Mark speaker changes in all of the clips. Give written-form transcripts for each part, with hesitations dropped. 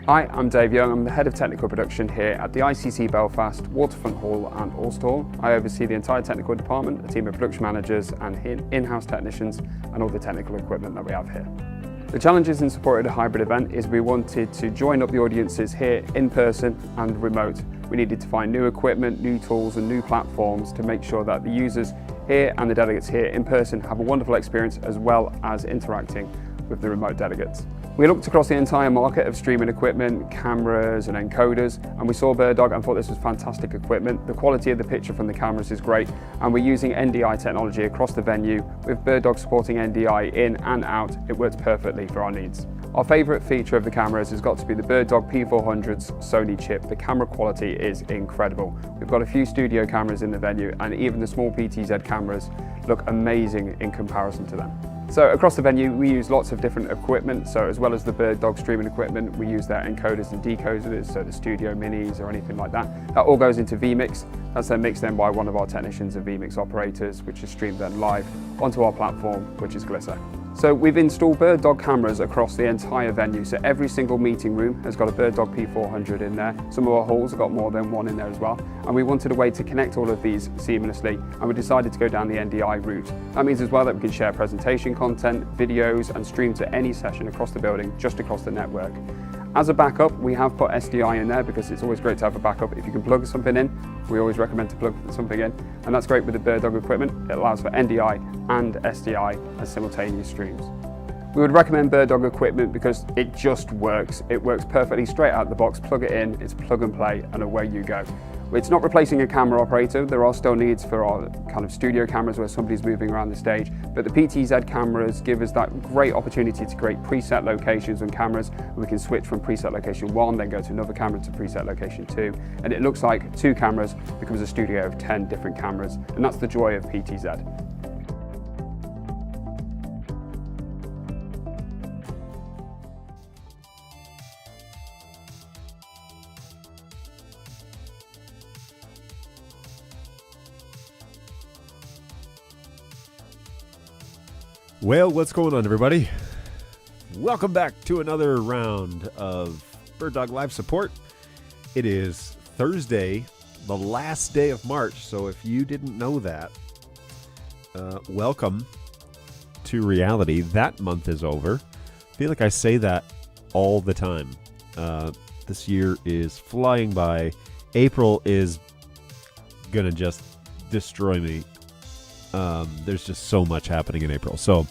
Speaker 1: Hi, I'm Dave Young. I'm the Head of Technical Production here at the ICC Belfast, Waterfront Hall and Ulster Hall. I oversee the entire technical department, a team of production managers and in-house technicians and all the technical equipment that we have here. The challenges in supporting a hybrid event is we wanted to join up the audiences here in person and remote. We needed to find new equipment, new tools and new platforms to make sure that the users here and the delegates here in person have a wonderful experience as well as interacting with the remote delegates. We looked across the entire market of streaming equipment, cameras and encoders, and we saw BirdDog and thought this was fantastic equipment. The quality of the picture from the cameras is great, and we're using NDI technology across the venue. With BirdDog supporting NDI in and out, it works perfectly for our needs. Our favourite feature of the cameras has got to be the BirdDog P400's Sony chip. The camera quality is incredible. We've got a few studio cameras in the venue, and even the small PTZ cameras look amazing in comparison to them. So across the venue we use lots of different equipment, so as well as the BirdDog streaming equipment we use their encoders and decoders, so the studio minis or anything like that. That all goes into vMix. That's then mixed then by one of our technicians and vMix operators, which is streamed then live onto our platform, which is Glisser. So we've installed BirdDog cameras across the entire venue, so every single meeting room has got a BirdDog P400 in there. Some of our halls have got more than one in there as well, and we wanted a way to connect all of these seamlessly, and we decided to go down the NDI route. That means as well that we can share presentation content, videos and stream to any session across the building, just across the network. As a backup, we have put SDI in there because it's always great to have a backup. If you can plug something in, we always recommend to plug something in, and that's great with the BirdDog equipment. It allows for NDI and SDI as simultaneous streams. We would recommend BirdDog equipment because it just works. It works perfectly straight out of the box, plug it in, it's plug and play, and away you go. It's not replacing a camera operator. There are still needs for our kind of studio cameras where somebody's moving around the stage, but the PTZ cameras give us that great opportunity to create preset locations on cameras. We can switch from preset location 1, then go to another camera to preset location 2, and it looks like 2 cameras becomes a studio of 10 different cameras, and that's the joy of PTZ.
Speaker 2: Well, what's going on, everybody? Welcome back to another round of BirdDog Live support. It is Thursday, the last day of March, so if you didn't know that, welcome to reality. That month is over. I feel like I say that all the time. This year is flying by. April is gonna just destroy me. There's just so much happening in April. So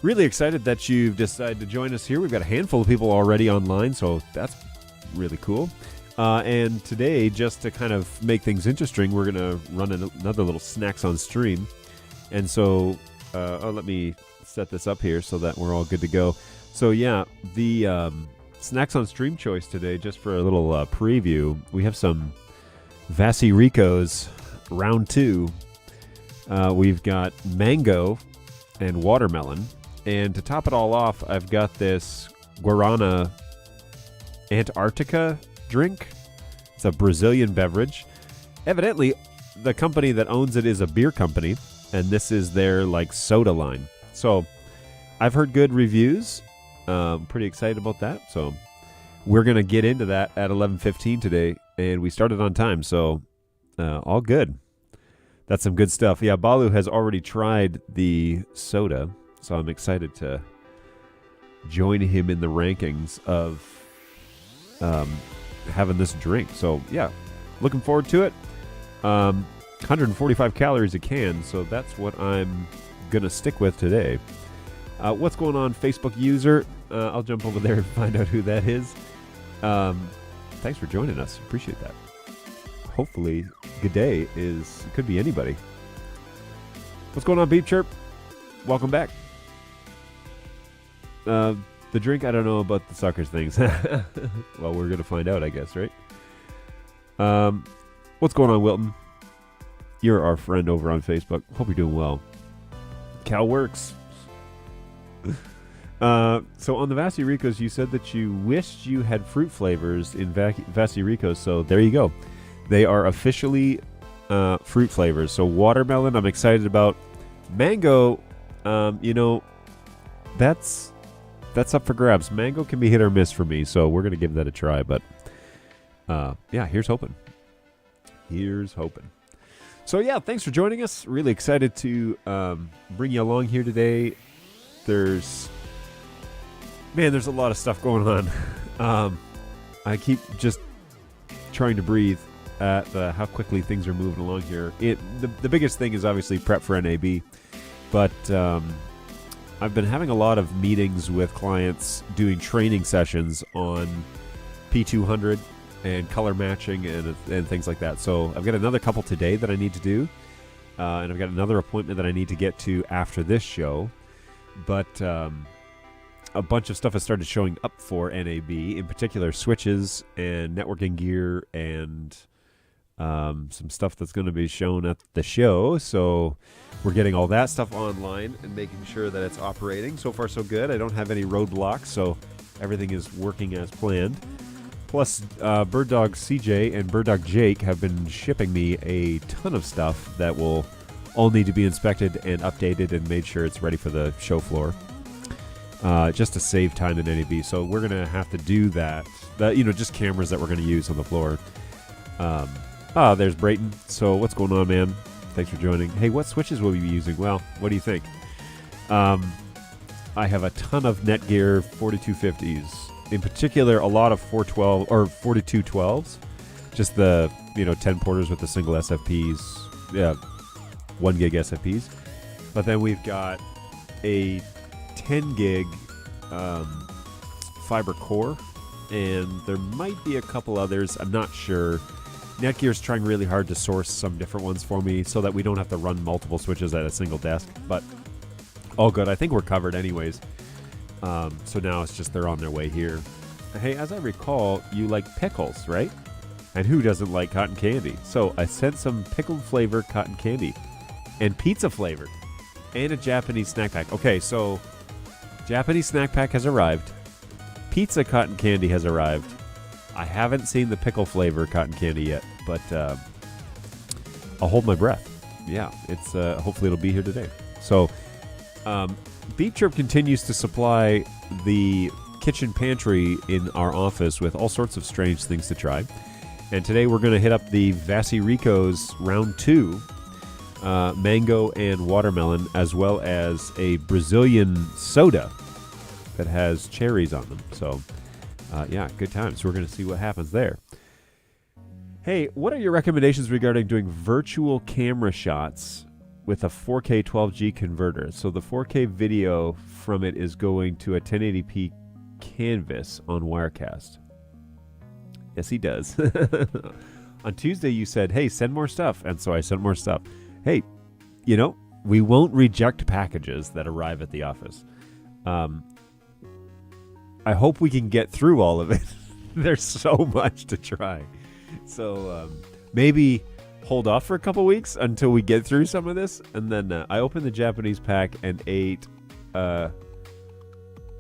Speaker 2: really excited that you've decided to join us here. We've got a handful of people already online, so that's really cool. And today, just to kind of make things interesting, we're going to run another little Snacks on Stream. And so, let me set this up here so that we're all good to go. So yeah, the Snacks on Stream choice today, just for a little preview, we have some Vassie Ricos round 2. We've got mango and watermelon. And to top it all off, I've got this Guarana Antarctica drink. It's a Brazilian beverage. Evidently, the company that owns it is a beer company, and this is their like soda line. So I've heard good reviews. Pretty excited about that. So we're going to get into that at 11:15 today, and we started on time, so all good. That's some good stuff. Yeah, Balu has already tried the soda, so I'm excited to join him in the rankings of having this drink. So, yeah, looking forward to it. 145 calories a can, so that's what I'm going to stick with today. What's going on, Facebook user? I'll jump over there and find out who that is. Thanks for joining us. Appreciate that. Hopefully, good day could be anybody. What's going on, Beep Chirp? Welcome back. The drink, I don't know about the suckers things. Well, we're going to find out, I guess, right? What's going on, Wilton? You're our friend over on Facebook. Hope you're doing well. Cal works. So on the Vassie Ricos, you said that you wished you had fruit flavors in Vassie Ricos, so there you go. They are officially fruit flavors. So watermelon, I'm excited about. Mango, that's that's up for grabs. Mango can be hit or miss for me, so we're gonna give that a try. But yeah, here's hoping. Here's hoping. So yeah, thanks for joining us. Really excited to bring you along here today. There's a lot of stuff going on. I keep just trying to breathe at how quickly things are moving along here. The biggest thing is obviously prep for NAB, but I've been having a lot of meetings with clients doing training sessions on P200 and color matching and things like that. So I've got another couple today that I need to do, and I've got another appointment that I need to get to after this show. But a bunch of stuff has started showing up for NAB, in particular switches and networking gear and some stuff that's going to be shown at the show. So we're getting all that stuff online and making sure that it's operating. So far, so good. I don't have any roadblocks, so everything is working as planned. Plus, BirdDog CJ and BirdDog Jake have been shipping me a ton of stuff that will all need to be inspected and updated and made sure it's ready for the show floor. Just to save time in NAB. So we're going to have to do that. Just cameras that we're going to use on the floor. There's Brayton. So what's going on, man? Thanks for joining. Hey, what switches will we be using? Well, what do you think? I have a ton of Netgear 4250s. In particular, a lot of 412 or 4212s. Just the 10 porters with the single SFPs. Yeah, 1 gig SFPs. But then we've got a 10 gig fiber core, and there might be a couple others. I'm not sure. Netgear's trying really hard to source some different ones for me so that we don't have to run multiple switches at a single desk, but all good. I think we're covered anyways. So now it's just they're on their way here. Hey, as I recall, you like pickles, right? And who doesn't like cotton candy? So I sent some pickled flavor cotton candy and pizza flavor and a Japanese snack pack. Okay, so Japanese snack pack has arrived. Pizza cotton candy has arrived. I haven't seen the pickle flavor cotton candy yet, but I'll hold my breath. Yeah, it's hopefully it'll be here today. So Beep Chirp continues to supply the kitchen pantry in our office with all sorts of strange things to try. And today we're going to hit up the Vassi Rico's round 2, mango and watermelon, as well as a Brazilian soda that has cherries on them. So, yeah, good times. We're going to see what happens there. Hey, what are your recommendations regarding doing virtual camera shots with a 4K 12G converter? So the 4K video from it is going to a 1080p canvas on Wirecast. Yes, he does. On Tuesday, you said, hey, send more stuff. And so I sent more stuff. Hey, we won't reject packages that arrive at the office. I hope we can get through all of it. There's so much to try. So maybe hold off for a couple weeks until we get through some of this. And then I opened the Japanese pack and ate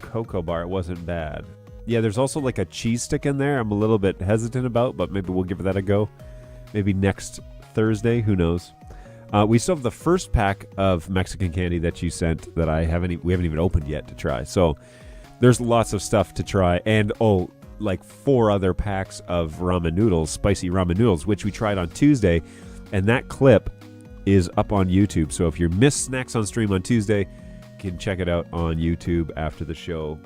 Speaker 2: cocoa bar. It wasn't bad. Yeah, there's also like a cheese stick in there I'm a little bit hesitant about, but maybe we'll give that a go. Maybe next Thursday. Who knows? We still have the first pack of Mexican candy that you sent that we haven't even opened yet to try. So there's lots of stuff to try. And, like 4 other packs of ramen noodles, spicy ramen noodles, which we tried on Tuesday. And that clip is up on YouTube. So if you missed Snacks on Stream on Tuesday, you can check it out on YouTube after the show.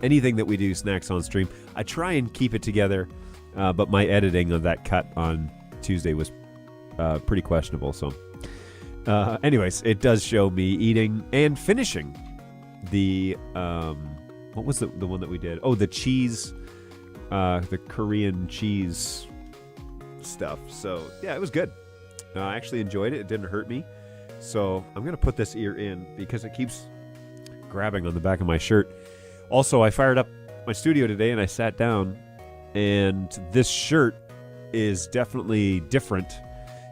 Speaker 2: Anything that we do Snacks on Stream, I try and keep it together, but my editing of that cut on Tuesday was pretty questionable. So anyways, it does show me eating and finishing the what was the one that we did? Oh, the cheese, the Korean cheese stuff. So yeah, it was good. I actually enjoyed it. It didn't hurt me. So I'm going to put this ear in because it keeps grabbing on the back of my shirt. Also, I fired up my studio today and I sat down, and this shirt is definitely different,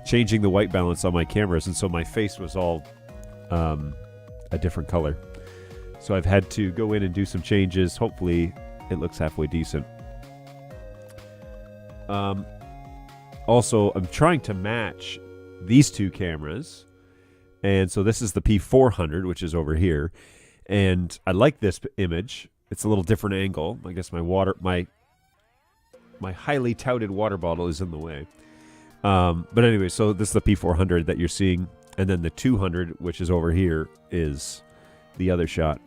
Speaker 2: changing the white balance on my cameras, and so my face was all a different color. So I've had to go in and do some changes. Hopefully it looks halfway decent. Also, I'm trying to match these two cameras. And so this is the P400, which is over here. And I like this image. it's a little different angle. I guess my highly touted water bottle is in the way. But anyway, so this is the P400 that you're seeing, and then the 200, which is over here, is the other shot.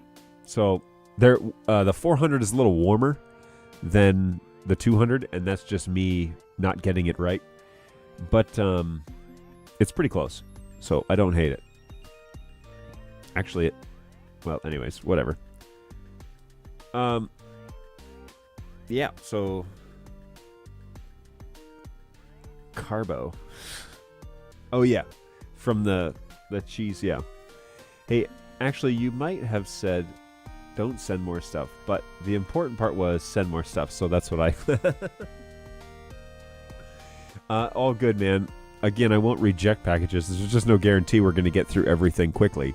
Speaker 2: So there, the 400 is a little warmer than the 200, and that's just me not getting it right. But it's pretty close, so I don't hate it. Actually, well, anyways, whatever. Yeah, so Carbo. Oh yeah, from the cheese, yeah. Hey, actually, you might have said don't send more stuff, but the important part was send more stuff, so that's what I all good, man. Again, I won't reject packages. There's just no guarantee we're going to get through everything quickly.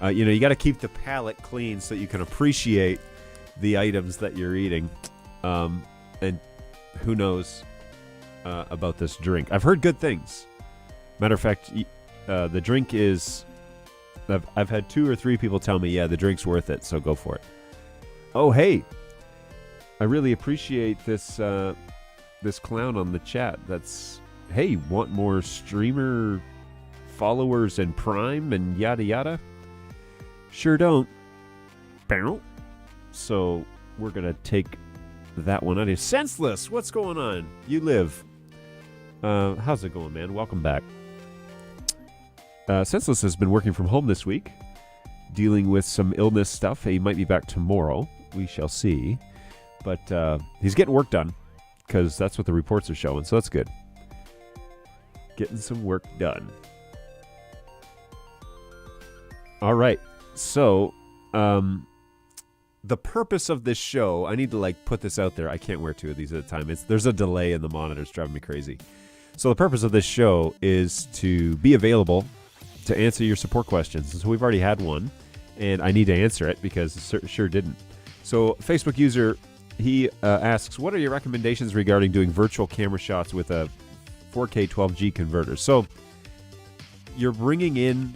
Speaker 2: You got to keep the palate clean so you can appreciate the items that you're eating. And who knows about this drink. I've heard good things. Matter of fact, the drink is... I've had 2 or 3 people tell me, yeah, the drink's worth it, so go for it. Oh, hey. I really appreciate this this clown on the chat. That's, hey, want more streamer followers and Prime and yada yada? Sure don't. So we're going to take that one out of here. Senseless, what's going on? You live. How's it going, man? Welcome back. Senseless has been working from home this week, dealing with some illness stuff. He might be back tomorrow. We shall see. But he's getting work done, because that's what the reports are showing, so that's good. Getting some work done. All right. So, the purpose of this show, I need to put this out there. I can't wear 2 of these at a time. There's a delay in the monitors driving me crazy. So the purpose of this show is to be available to answer your support questions. And so we've already had one, and I need to answer it because it sure didn't. So Facebook user, he asks, what are your recommendations regarding doing virtual camera shots with a 4K 12G converter? So you're bringing in...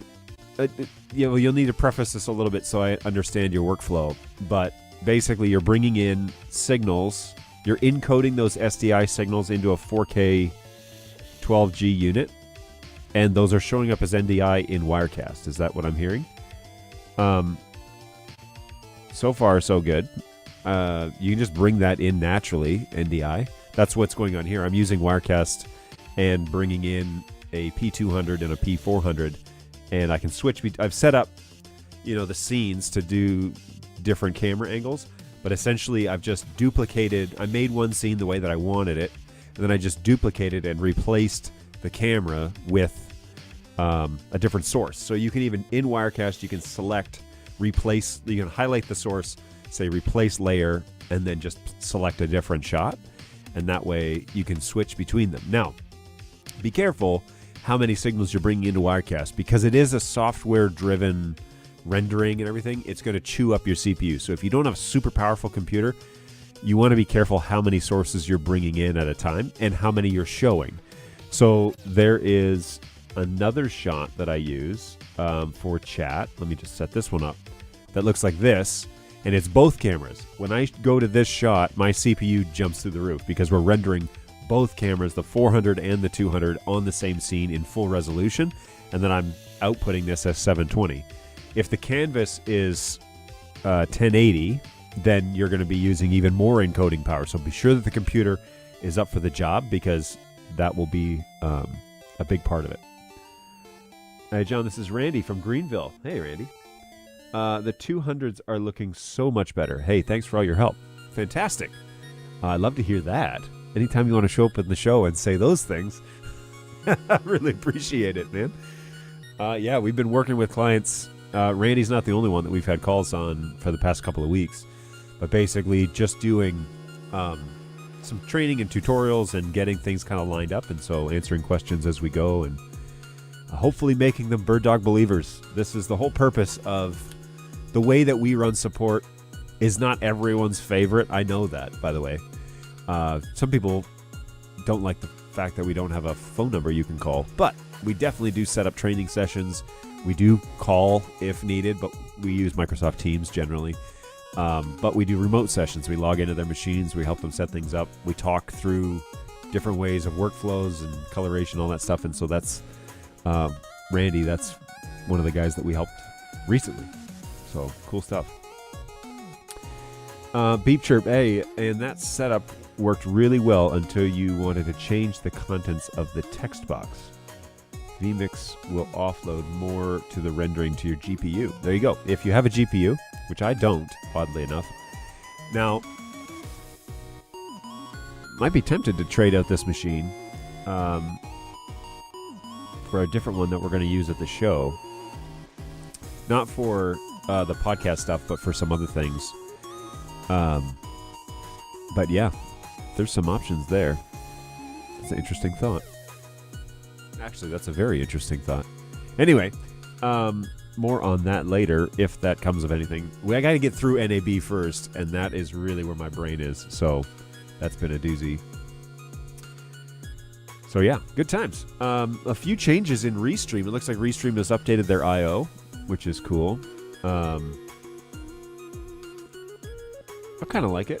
Speaker 2: you'll need to preface this a little bit so I understand your workflow. But basically, you're bringing in signals. You're encoding those SDI signals into a 4K 12G unit, and those are showing up as NDI in Wirecast. Is that what I'm hearing? So far, so good. You can just bring that in naturally, NDI. That's what's going on here. I'm using Wirecast and bringing in a P200 and a P400. And I can switch. I've set up, the scenes to do different camera angles. But essentially, I've just duplicated. I made one scene the way that I wanted it. And then I just duplicated and replaced the camera with a different source. So you can even, in Wirecast, you can select, replace. You can highlight the source, say replace layer, and then just select a different shot. And that way, you can switch between them. Now, be careful how many signals you're bringing into Wirecast, because it is a software-driven rendering and everything. It's going to chew up your CPU. So if you don't have a super powerful computer, you want to be careful how many sources you're bringing in at a time and how many you're showing. So there is another shot that I use for chat. Let me just set this one up. That looks like this, and it's both cameras. When I go to this shot, my CPU jumps through the roof because we're rendering both cameras, the 400 and the 200, on the same scene in full resolution, and then I'm outputting this as 720. If the canvas is 1080, then you're going to be using even more encoding power. So be sure that the computer is up for the job, because that will be a big part of it. Hey, John, this is Randy from Greenville. Hey, Randy. The 200s are looking so much better. Hey, thanks for all your help. Fantastic. I'd love to hear that. Anytime you want to show up in the show and say those things, I really appreciate it, man. Yeah, we've been working with clients. Randy's not the only one that we've had calls on for the past couple of weeks, but basically just doing some training and tutorials and getting things kind of lined up, and so answering questions as we go, and hopefully making them BirdDog believers. This is the whole purpose of the way that we run support. Is not everyone's favorite. I know that, by the way. Some people don't like the fact that we don't have a phone number you can call, but we definitely do set up training sessions. We do call if needed, but we use Microsoft Teams generally. But we do remote sessions. We log into their machines. We help them set things up. We talk through different ways of workflows and coloration, all that stuff. And so that's Randy. That's one of the guys that we helped recently. So cool stuff. Beep Chirp, hey, and that setup worked really well until you wanted to change the contents of the text box. vMix will offload more to the rendering to your GPU. There you go. If you have a GPU, which I don't, oddly enough. Now, might be tempted to trade out this machine for a different one that we're going to use at the show. Not for the podcast stuff, but for some other things. But yeah, there's some options there. It's an interesting thought. Actually, that's a very interesting thought. Anyway, more on that later, if that comes of anything. I got to get through NAB first, and that is really where my brain is. So that's been a doozy. So yeah, good times. A few changes in Restream. It looks like Restream has updated their I/O, which is cool. I kind of like it.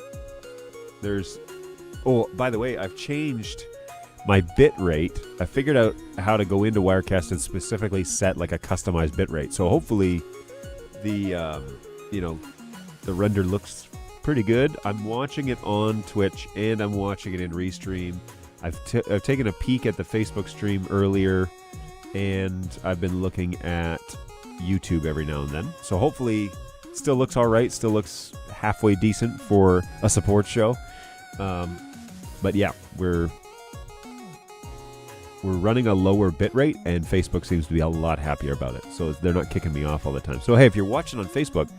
Speaker 2: Oh, by the way, I've changed my bit rate. I figured out how to go into Wirecast and specifically set like a customized bit rate. So hopefully the render looks pretty good. I'm watching it on Twitch and I'm watching it in Restream. I've taken a peek at the Facebook stream earlier, and I've been looking at YouTube every now and then. So hopefully it still looks all right, still looks halfway decent for a support show. But yeah, we're running a lower bit rate, and Facebook seems to be a lot happier about it. So they're not kicking me off all the time. So hey, if you're watching on Facebook,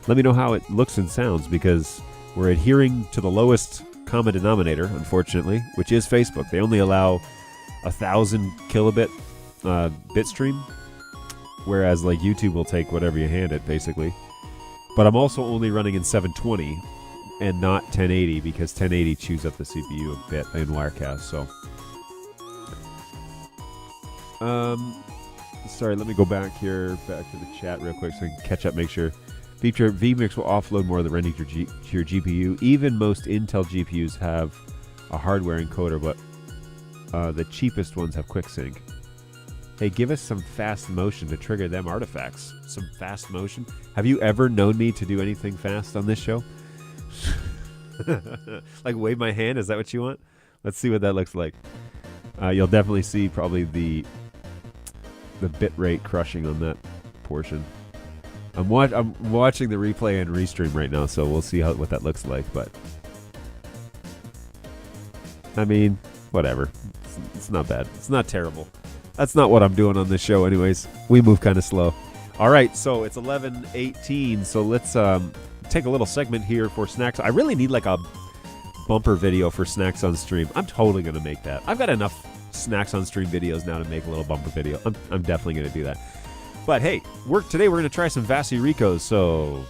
Speaker 2: let me know how it looks and sounds, because we're adhering to the lowest common denominator, unfortunately, which is Facebook. They only allow 1,000 kilobit bit stream, whereas like YouTube will take whatever you hand it, basically. But I'm also only running in 720 and not 1080, because 1080 chews up the CPU a bit in Wirecast. So, sorry, let me go back to the chat real quick so I can catch up, make sure. Feature vMix will offload more of the rendering to your GPU. Even most Intel GPUs have a hardware encoder, but the cheapest ones have QuickSync. Hey, give us some fast motion to trigger them artifacts. Some fast motion. Have you ever known me to do anything fast on this show? Like wave my hand? Is that what you want? Let's see what that looks like. You'll definitely see probably the bit rate crushing on that portion. I'm watching the replay and restream right now, so we'll see what that looks like. But I mean, whatever. It's not bad. It's not terrible. That's not what I'm doing on this show, anyways. We move kind of slow. All right, so it's 11:18. So let's take a little segment here for snacks. I really need like a bumper video for snacks on stream. I'm totally gonna make that. I've got enough snacks on stream videos now to make a little bumper video. I'm definitely gonna do that. But hey, today we're going to try some Vasi Ricos, so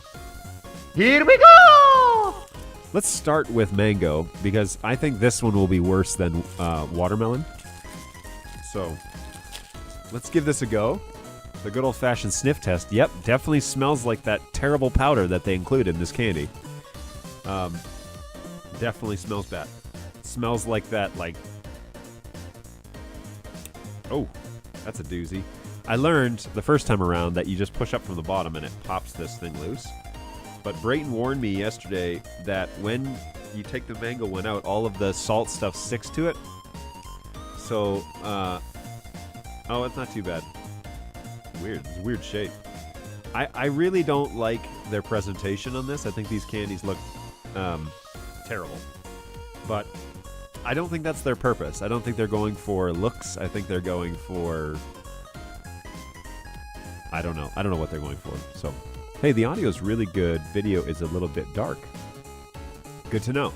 Speaker 2: here we go! Let's start with mango, because I think this one will be worse than watermelon. So let's give this a go. The good old-fashioned sniff test. Yep, definitely smells like that terrible powder that they include in this candy. Definitely smells bad. Smells like that, like... Oh, that's a doozy. I learned the first time around that you just push up from the bottom and it pops this thing loose. But Brayton warned me yesterday that when you take the mango one out, all of the salt stuff sticks to it. So, oh, it's not too bad. Weird. It's a weird shape. I really don't like their presentation on this. I think these candies look terrible. But I don't think that's their purpose. I don't think they're going for looks. I think they're going for... I don't know. I don't know what they're going for. So, hey, the audio is really good. Video is a little bit dark. Good to know.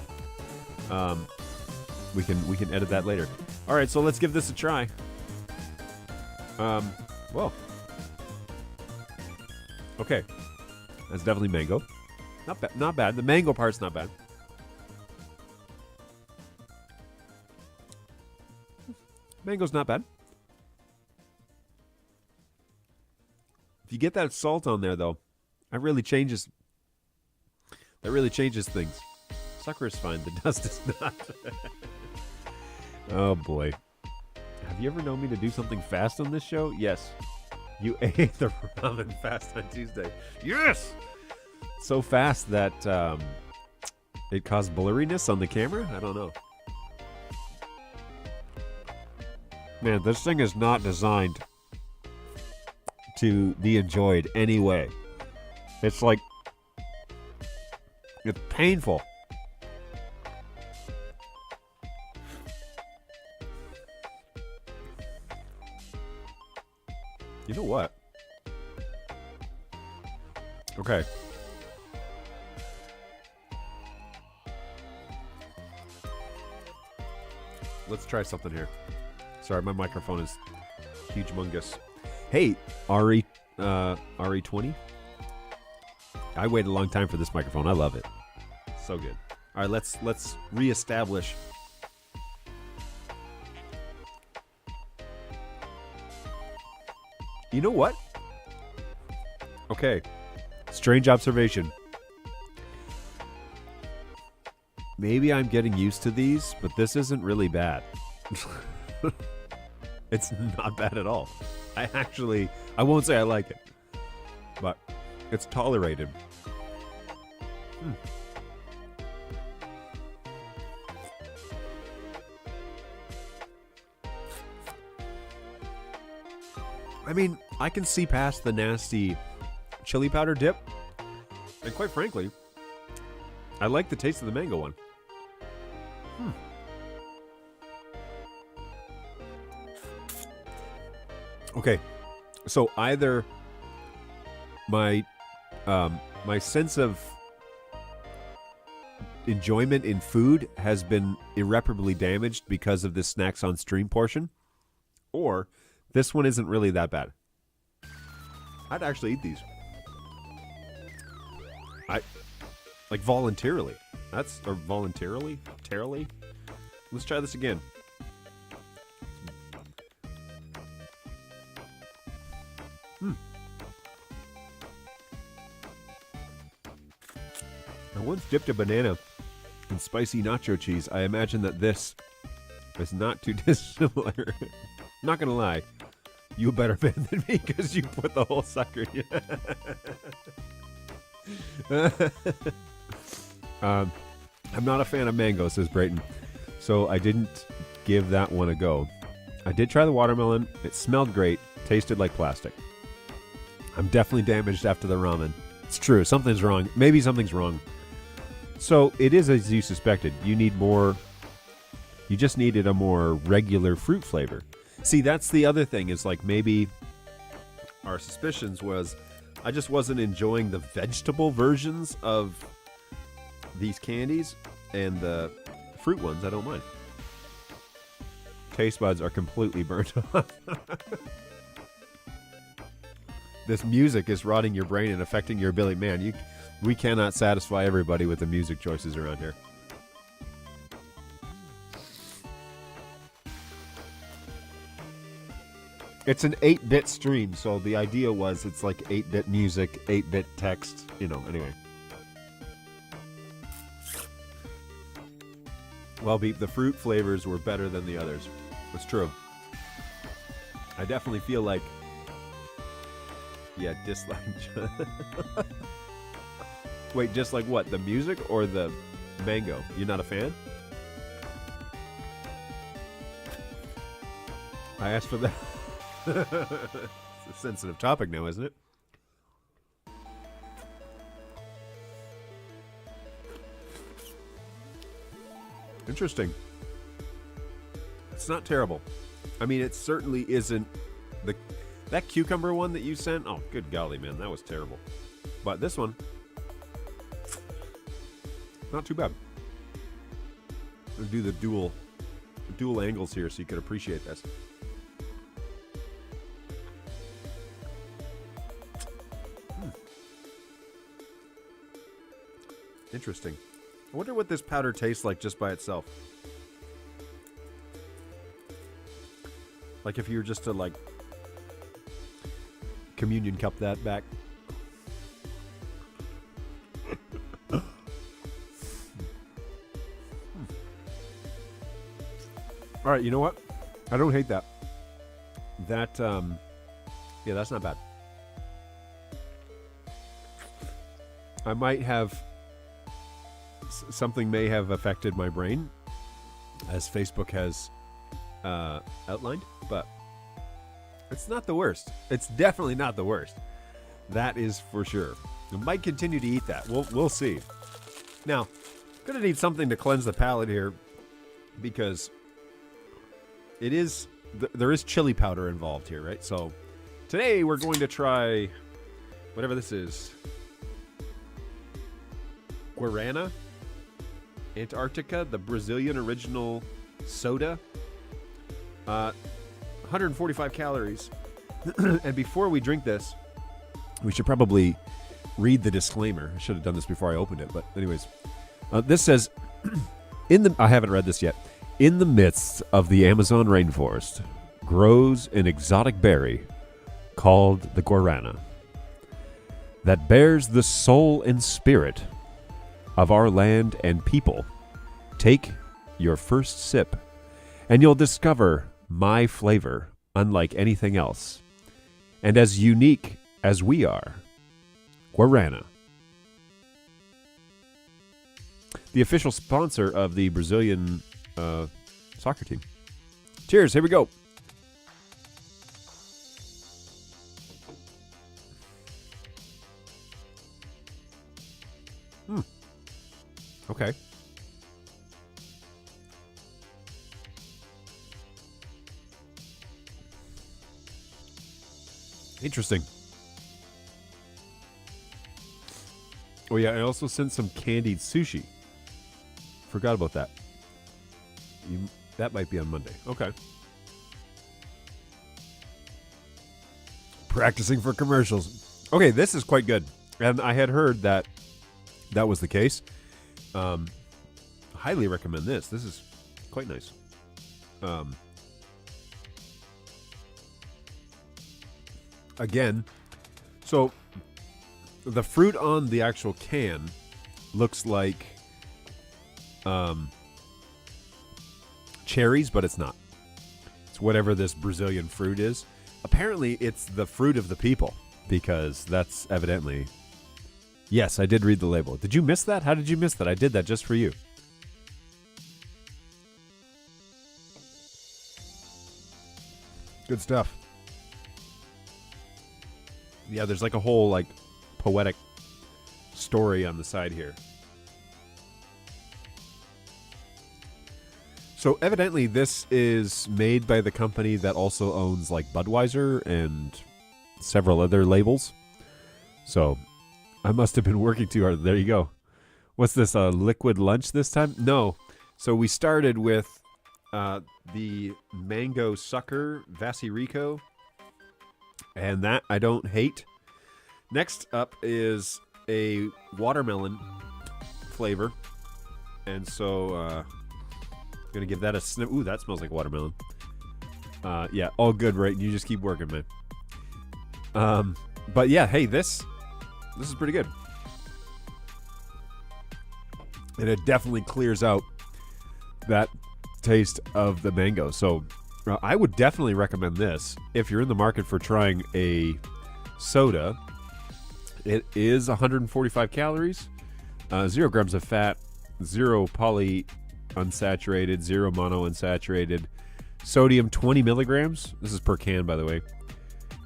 Speaker 2: We can edit that later. All right, so let's give this a try. Well. Okay. That's definitely mango. Not bad. The mango part's not bad. Mango's not bad. If you get that salt on there, though, that really changes That really changes things. Sucker is fine. The dust is not. Oh, boy. Have you ever known me to do something fast on this show? Yes. You ate the ramen fast on Tuesday. Yes! So fast that it caused blurriness on the camera? I don't know. Man, this thing is not designed to be enjoyed anyway. It's like... It's painful. You know what? Okay. Let's try something here. Sorry, my microphone is huge-mungus. Hey, RE20. I waited a long time for this microphone. I love it. So good. All right, let's reestablish. You know what? Okay. Strange observation. Maybe I'm getting used to these, but this isn't really bad. It's not bad at all. I won't say I like it, but it's tolerated. I mean, I can see past the nasty chili powder dip. And quite frankly, I like the taste of the mango one. Okay, so either my sense of enjoyment in food has been irreparably damaged because of this snacks on stream portion, or this one isn't really that bad. I'd actually eat these. Like voluntarily. Or voluntarily? Terribly? Let's try this again. I once dipped a banana in spicy nacho cheese. I imagine that this is not too dissimilar. Not gonna lie, you a better man than me because you put the whole sucker in. I'm not a fan of mango, says Brayton, so I didn't give that one a go. I did try the watermelon. It smelled great, tasted like plastic. I'm definitely damaged after the ramen. It's true, something's wrong. Maybe something's wrong. So it is as you suspected. You just needed a more regular fruit flavor. See, that's the other thing, is like maybe our suspicions was I just wasn't enjoying the vegetable versions of these candies, and the fruit ones I don't mind. Taste buds are completely burnt off. This music is rotting your brain and affecting your ability. Man, we cannot satisfy everybody with the music choices around here. It's an 8-bit stream, so the idea was it's like 8-bit music, 8-bit text, anyway. Well, the fruit flavors were better than the others. It's true. I definitely feel like... Yeah, dislike... Wait, dislike what? The music or the mango? You're not a fan? I asked for that. It's a sensitive topic now, isn't it? Interesting. It's not terrible. I mean, it certainly isn't that cucumber one that you sent. Oh, good golly, man, that was terrible. But this one, not too bad. Let's do the dual angles here so you can appreciate this. Interesting. I wonder what this powder tastes like just by itself. Like if you were just to communion cup that back. All right, you know what? I don't hate that. That, yeah, that's not bad. I might have, something may have affected my brain, as Facebook has outlined, but it's not the worst. It's definitely not the worst. That is for sure. I might continue to eat that. We'll see. Now, gonna need something to cleanse the palate here, because it is there is chili powder involved here, right? So today we're going to try whatever this is. Guarana Antarctica, the Brazilian original soda. 145 calories. And before we drink this, we should probably read the disclaimer. I should have done this before I opened it, but anyways. This says, I haven't read this yet. In the midst of the Amazon rainforest grows an exotic berry called the guarana that bears the soul and spirit of our land and people. Take your first sip, and you'll discover my flavor unlike anything else, and as unique as we are. Guarana, the official sponsor of the Brazilian soccer team. Cheers, here we go. Okay. Interesting. Oh yeah, I also sent some candied sushi. Forgot about that. That might be on Monday. Okay. Practicing for commercials. Okay, this is quite good. And I had heard that that was the case. Highly recommend this. This is quite nice. Again, so the fruit on the actual can looks like cherries, but it's not. It's whatever this Brazilian fruit is. Apparently, it's the fruit of the people, because that's evidently... Yes, I did read the label. Did you miss that? How did you miss that? I did that just for you. Good stuff. Yeah, there's like a whole like poetic story on the side here. So evidently this is made by the company that also owns like Budweiser and several other labels. So I must have been working too hard. There you go. What's this, a liquid lunch this time? No. So we started with the Mango Sucker Vasirico. And that I don't hate. Next up is a watermelon flavor. And so, I'm going to give that a sniff. Ooh, that smells like watermelon. Yeah, all good, right? You just keep working, man. But yeah, hey, this is pretty good. And it definitely clears out that taste of the mango. So I would definitely recommend this if you're in the market for trying a soda. It is 145 calories, 0 grams of fat, 0 poly unsaturated, 0 mono unsaturated, sodium 20 milligrams. This is per can, by the way.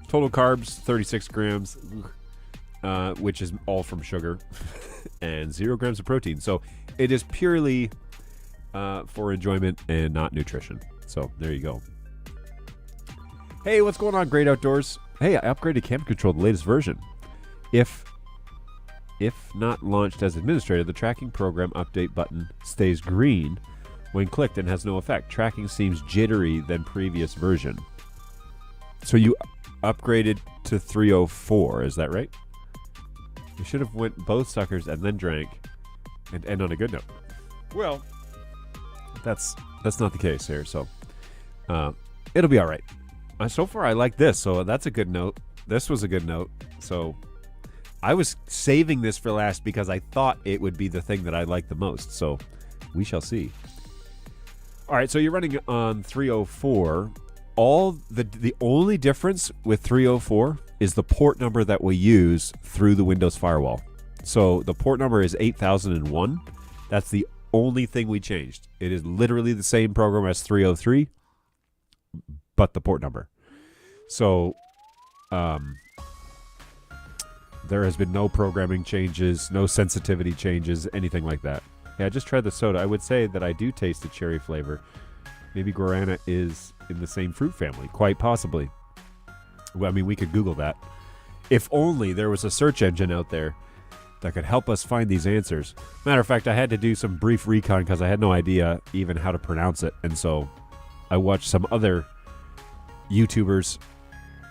Speaker 2: Total carbs 36 grams, which is all from sugar, and 0 grams of protein. So it is purely for enjoyment and not nutrition. So there you go. Hey, what's going on, Great Outdoors? Hey, I upgraded Camera Control to the latest version. If not launched as administrator, the tracking program update button stays green when clicked and has no effect. Tracking seems jittery than previous version. So you upgraded to 304, is that right? You should have went both suckers and then drank and end on a good note. Well, that's not the case here, so it'll be all right. So far, I like this, so that's a good note. This was a good note, so I was saving this for last because I thought it would be the thing that I liked the most, so we shall see. All right, so you're running on 304. All the only difference with 304 is the port number that we use through the Windows firewall. So the port number is 8001. That's the only thing we changed. It is literally the same program as 303, but the port number. So there has been no programming changes, no sensitivity changes, anything like that. Yeah, I just tried the soda. I would say that I do taste the cherry flavor. Maybe guarana is in the same fruit family, quite possibly. Well, I mean, we could Google that. If only there was a search engine out there that could help us find these answers. Matter of fact, I had to do some brief recon because I had no idea even how to pronounce it. And so I watched some other YouTubers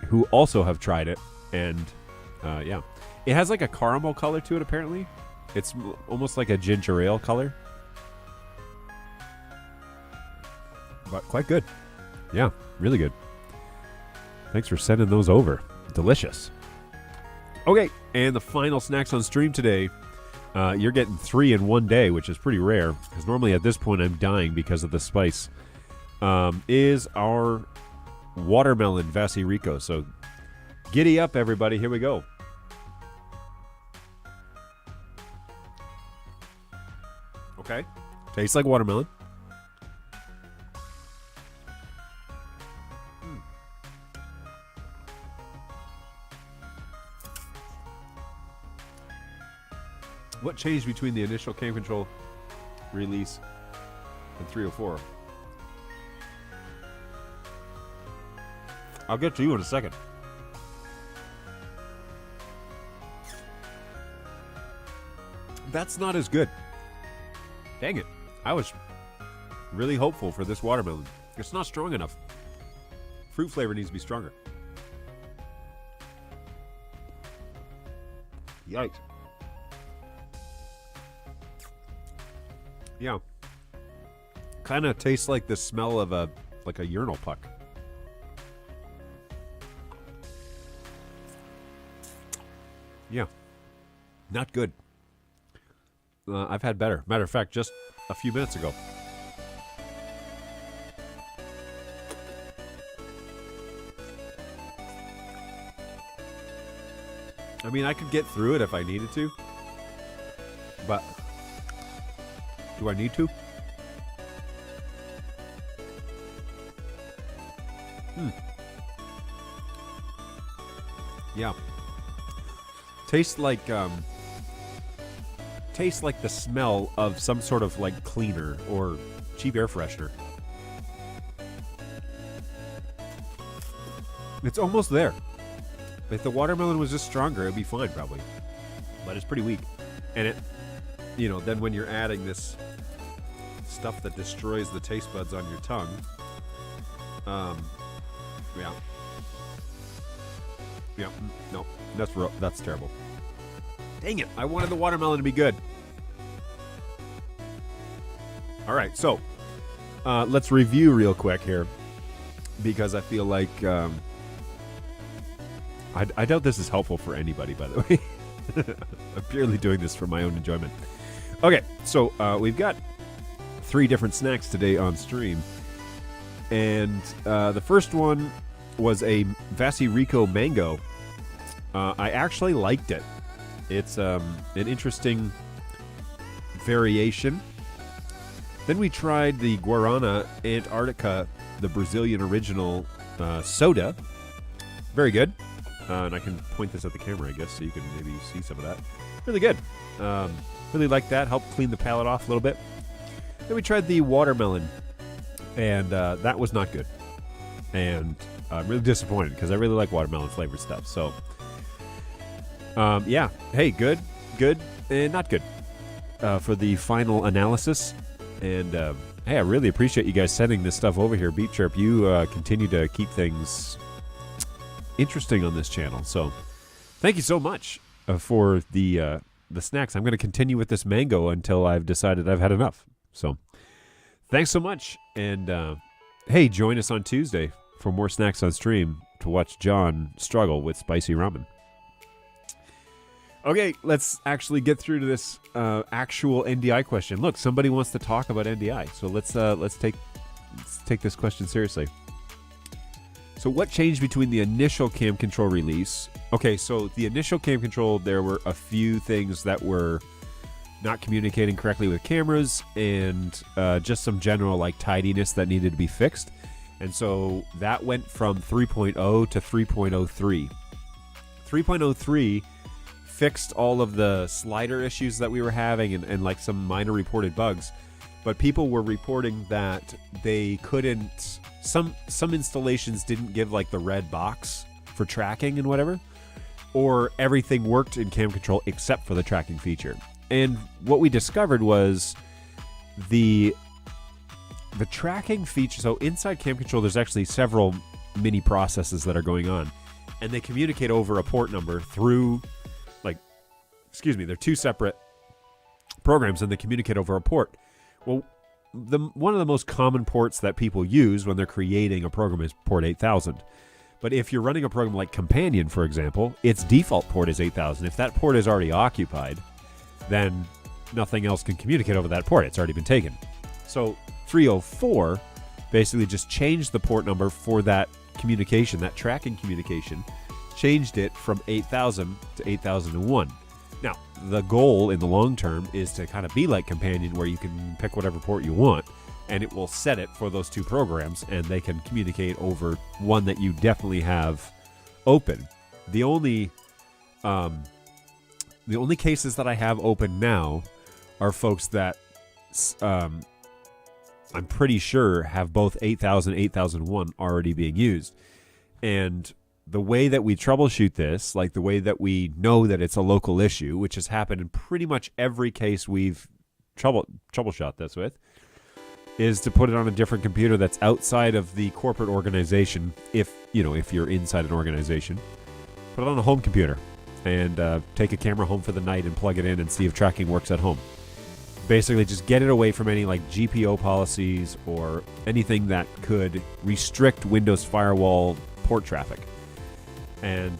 Speaker 2: who also have tried it. And yeah, it has like a caramel color to it, apparently. It's almost like a ginger ale color. But quite good. Yeah, really good. Thanks for sending those over. Delicious. Okay, and the final snacks on stream today. You're getting 3 in one day, which is pretty rare, because normally at this point I'm dying because of the spice. Is our watermelon Vasi Rico. So giddy up, everybody. Here we go. Okay. Tastes like watermelon. What changed between the initial Game Control release and 304? I'll get to you in a second. That's not as good. Dang it. I was really hopeful for this watermelon. It's not strong enough. Fruit flavor needs to be stronger. Yikes. Yeah. Kind of tastes like the smell of a urinal puck. Yeah. Not good. I've had better. Matter of fact, just a few minutes ago. I mean, I could get through it if I needed to. But do I need to? Yeah. Tastes like the smell of some sort of like cleaner or cheap air freshener. It's almost there. If the watermelon was just stronger, it'd be fine probably. But it's pretty weak. And it, you know, then when you're adding this stuff that destroys the taste buds on your tongue, yeah. Yeah, no, that's terrible. Dang it, I wanted the watermelon to be good. All right, so let's review real quick here, because I feel like I doubt this is helpful for anybody, by the way. I'm purely doing this for my own enjoyment. Okay, so we've got 3 different snacks today on stream, and the first one was a Vasi Rico mango. I actually liked it. It's an interesting variation. Then we tried the Guarana Antarctica, the Brazilian original soda. Very good. And I can point this at the camera, I guess, so you can maybe see some of that. Really good. Really like that. Helped clean the palate off a little bit. Then we tried the watermelon, and that was not good. And I'm really disappointed because I really like watermelon flavored stuff. So, yeah. Hey, good, and not good for the final analysis. And hey, I really appreciate you guys sending this stuff over here. Beat Chirp, you continue to keep things interesting on this channel. So, thank you so much for the snacks. I'm going to continue with this mango until I've decided I've had enough. So, thanks so much. And hey, join us on Tuesday for more snacks on stream to watch John struggle with spicy ramen. Okay, let's actually get through to this actual NDI question. Look, somebody wants to talk about NDI, so let's take let's take this question seriously. So what changed between the initial cam control release? Okay, so the initial cam control, there were a few things that were not communicating correctly with cameras, and just some general like tidiness that needed to be fixed. And so that went from 3.0 to 3.03. 3.03 fixed all of the slider issues that we were having and like some minor reported bugs. But people were reporting that they couldn't, some installations didn't give like the red box for tracking and whatever, or everything worked in cam control except for the tracking feature. And what we discovered was the tracking feature. So inside cam control, there's actually several mini processes that are going on, and they communicate over a port number through, they're two separate programs, and they communicate over a port. Well, one of the most common ports that people use when they're creating a program is port 8000. But if you're running a program like Companion, for example, its default port is 8000. If that port is already occupied, then nothing else can communicate over that port. It's already been taken. So 304 basically just changed the port number for that communication, that tracking communication, changed it from 8000 to 8001. Now, the goal in the long term is to kind of be like Companion, where you can pick whatever port you want, and it will set it for those two programs, and they can communicate over one that you definitely have open. The only cases that I have open now are folks that I'm pretty sure have both 8000 and 8001 already being used. And the way that we troubleshoot this, like the way that we know that it's a local issue, which has happened in pretty much every case we've troubleshot this with, is to put it on a different computer that's outside of the corporate organization. If you're inside an organization, put it on a home computer and take a camera home for the night and plug it in and see if tracking works at home. Basically, just get it away from any like GPO policies or anything that could restrict Windows firewall port traffic. And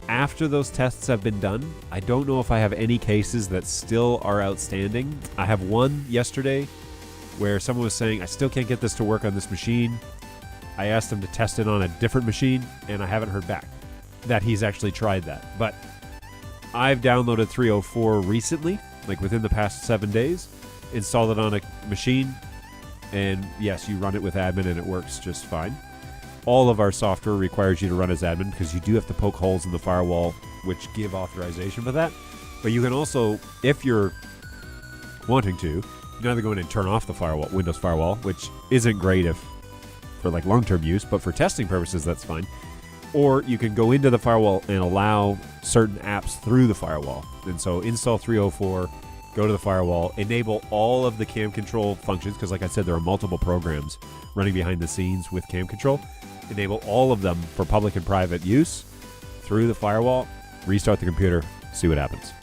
Speaker 2: after those tests have been done, I don't know if I have any cases that still are outstanding. I have one yesterday where someone was saying, I still can't get this to work on this machine. I asked him to test it on a different machine, and I haven't heard back that he's actually tried that. But I've downloaded 304 recently, like within the past 7 days, installed it on a machine, and yes, you run it with admin and it works just fine. All of our software requires you to run as admin because you do have to poke holes in the firewall, which give authorization for that. But you can also, if you're wanting to, you can either go in and turn off the firewall, Windows firewall, which isn't great for like long-term use, but for testing purposes, that's fine. Or you can go into the firewall and allow certain apps through the firewall. And so install 304, go to the firewall, enable all of the cam control functions, because like I said, there are multiple programs running behind the scenes with cam control. Enable all of them for public and private use through the firewall, restart the computer, see what happens.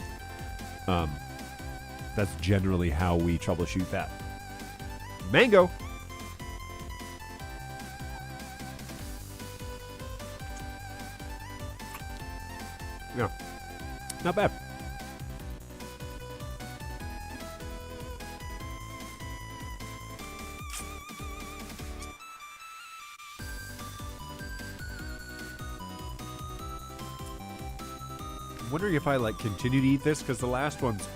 Speaker 2: That's generally how we troubleshoot that. Mango! Yeah, not bad. I'm wondering if I continue to eat this, because the last ones,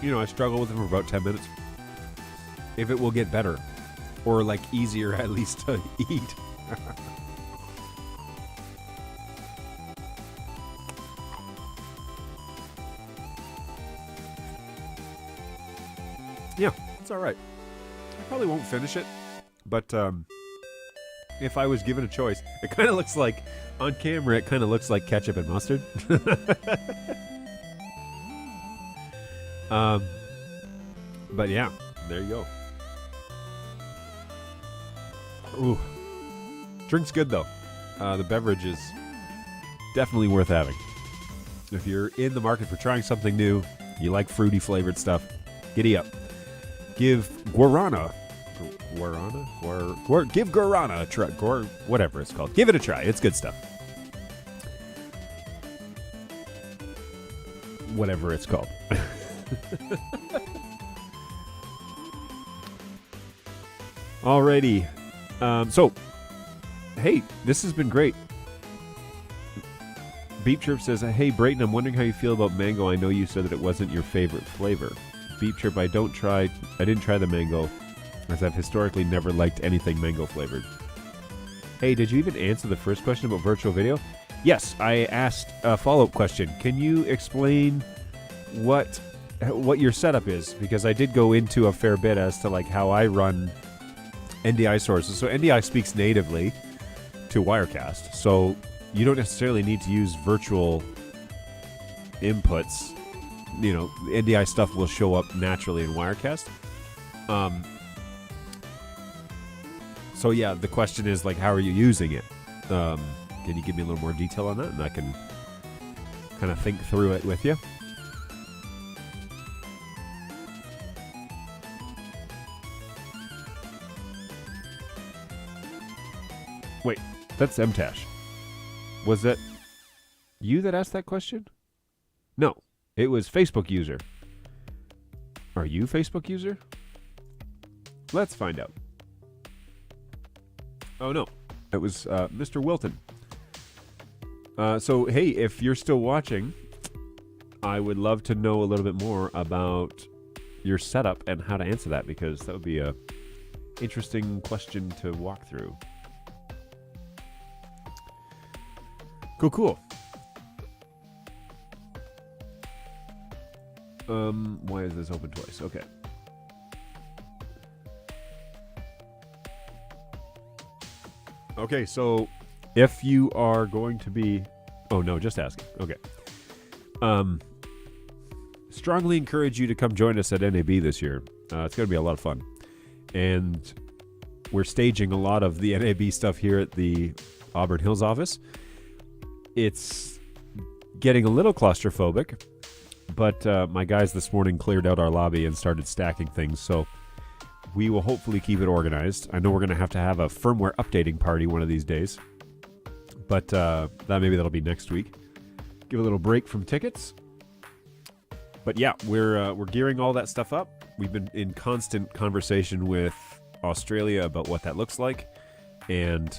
Speaker 2: I struggled with them for about 10 minutes. If it will get better, or easier at least to eat. Yeah, it's all right. I probably won't finish it, but if I was given a choice, it kind of looks like, on camera, it kind of looks like ketchup and mustard. But yeah, there you go. Ooh. Drink's good, though. The beverage is definitely worth having. If you're in the market for trying something new, you like fruity flavored stuff, giddy up. Give Guarana a try. Whatever it's called. Give it a try. It's good stuff. Whatever it's called. Alrighty. So, hey, this has been great. Beep Chirp says, hey, Brayton, I'm wondering how you feel about mango. I know you said that it wasn't your favorite flavor. Beep Chirp, I didn't try the mango, as I've historically never liked anything mango flavored. Hey, did you even answer the first question about virtual video? Yes, I asked a follow-up question. Can you explain what your setup is? Because I did go into a fair bit as to like how I run NDI sources. So NDI speaks natively to Wirecast. So you don't necessarily need to use virtual inputs. You know, NDI stuff will show up naturally in Wirecast. So yeah, the question is like, how are you using it? Can you give me a little more detail on that, and I can kind of think through it with you? Wait, that's MTash. Was that you that asked that question? No, it was Facebook user. Are you Facebook user? Let's find out. Oh no, it was Mr. Wilton. So hey, if you're still watching, I would love to know a little bit more about your setup and how to answer that, because that would be a interesting question to walk through. Cool. Why is this open twice? Okay. Okay, so if you are going to be... Oh, no, just asking. Okay. Strongly encourage you to come join us at NAB this year. It's going to be a lot of fun. And we're staging a lot of the NAB stuff here at the Auburn Hills office. It's getting a little claustrophobic, but my guys this morning cleared out our lobby and started stacking things, so we will hopefully keep it organized. I know we're going to have a firmware updating party one of these days, but that'll be next week. Give a little break from tickets. But yeah, we're gearing all that stuff up. We've been in constant conversation with Australia about what that looks like, and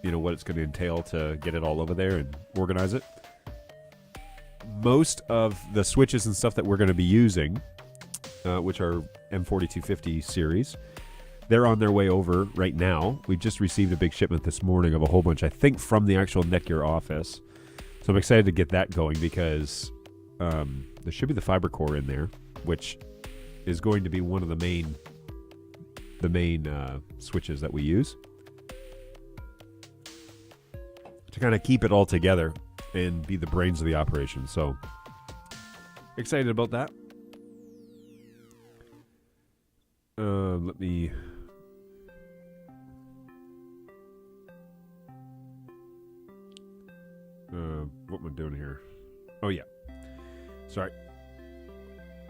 Speaker 2: you know what it's going to entail to get it all over there and organize it. Most of the switches and stuff that we're going to be using, which are M4250 series, they're on their way over right now. We just received a big shipment this morning of a whole bunch, I think, from the actual Netgear office. So I'm excited to get that going, because there should be the fiber core in there, which is going to be one of the main switches that we use to kind of keep it all together and be the brains of the operation. So excited about that. Let me... what am I doing here? Oh, yeah. Sorry.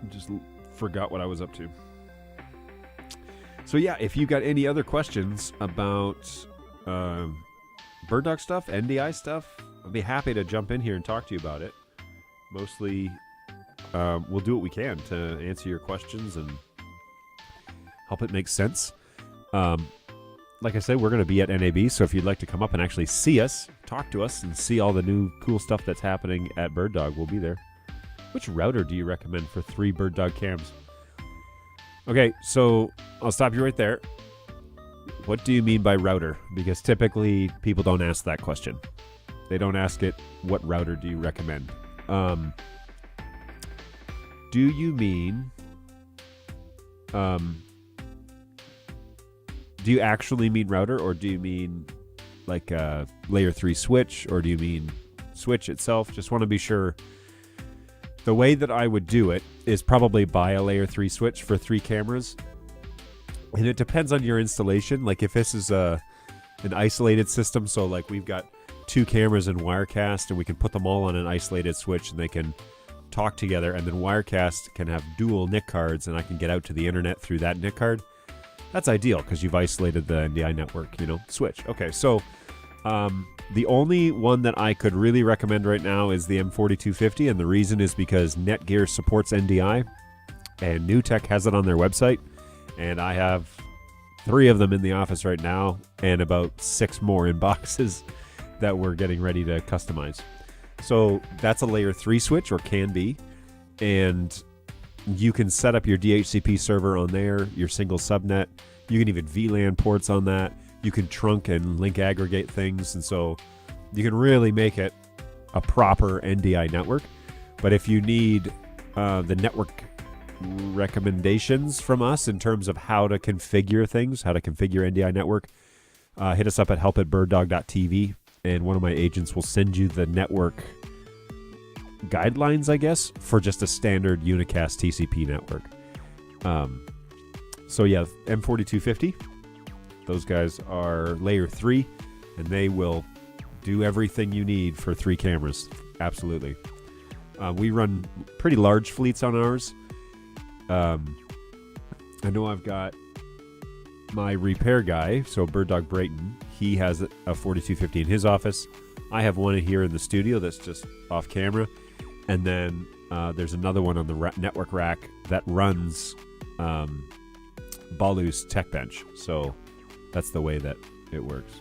Speaker 2: Just forgot what I was up to. So, yeah, if you got any other questions about BirdDog stuff, NDI stuff, I'll be happy to jump in here and talk to you about it. Mostly, we'll do what we can to answer your questions and help it make sense. Like I said, we're going to be at NAB, so if you'd like to come up and actually see us, talk to us, and see all the new cool stuff that's happening at BirdDog, we'll be there. Which router do you recommend for 3 BirdDog cams? Okay, so I'll stop you right there. What do you mean by router? Because typically people don't ask that question. They don't ask it, what router do you recommend? Do you mean... do you actually mean router, or do you mean like a layer 3 switch, or do you mean switch itself? Just want to be sure. The way that I would do it is probably buy a layer 3 switch for 3 cameras. And it depends on your installation. Like if this is an isolated system, so like we've got 2 cameras in Wirecast and we can put them all on an isolated switch and they can talk together, and then Wirecast can have dual NIC cards and I can get out to the internet through that NIC card. That's ideal because you've isolated the NDI network, switch. Okay, so the only one that I could really recommend right now is the M4250, and the reason is because Netgear supports NDI, and NewTek has it on their website, and I have 3 of them in the office right now, and about 6 more in boxes that we're getting ready to customize. So that's a layer 3 switch, or can be, and you can set up your DHCP server on there, your single subnet. You can even VLAN ports on that. You can trunk and link aggregate things, and so you can really make it a proper NDI network. But if you need the network recommendations from us in terms of how to configure things, how to configure NDI network, hit us up at help@birddog.tv, and one of my agents will send you the network guidelines, I guess, for just a standard unicast TCP network. So yeah, M4250, those guys are layer 3, and they will do everything you need for 3 cameras. Absolutely. We run pretty large fleets on ours. I know I've got my repair guy, so BirdDog Brayton, he has a 4250 in his office. I have one here in the studio that's just off camera. And then there's another one on the network rack that runs Balu's tech bench. So that's the way that it works.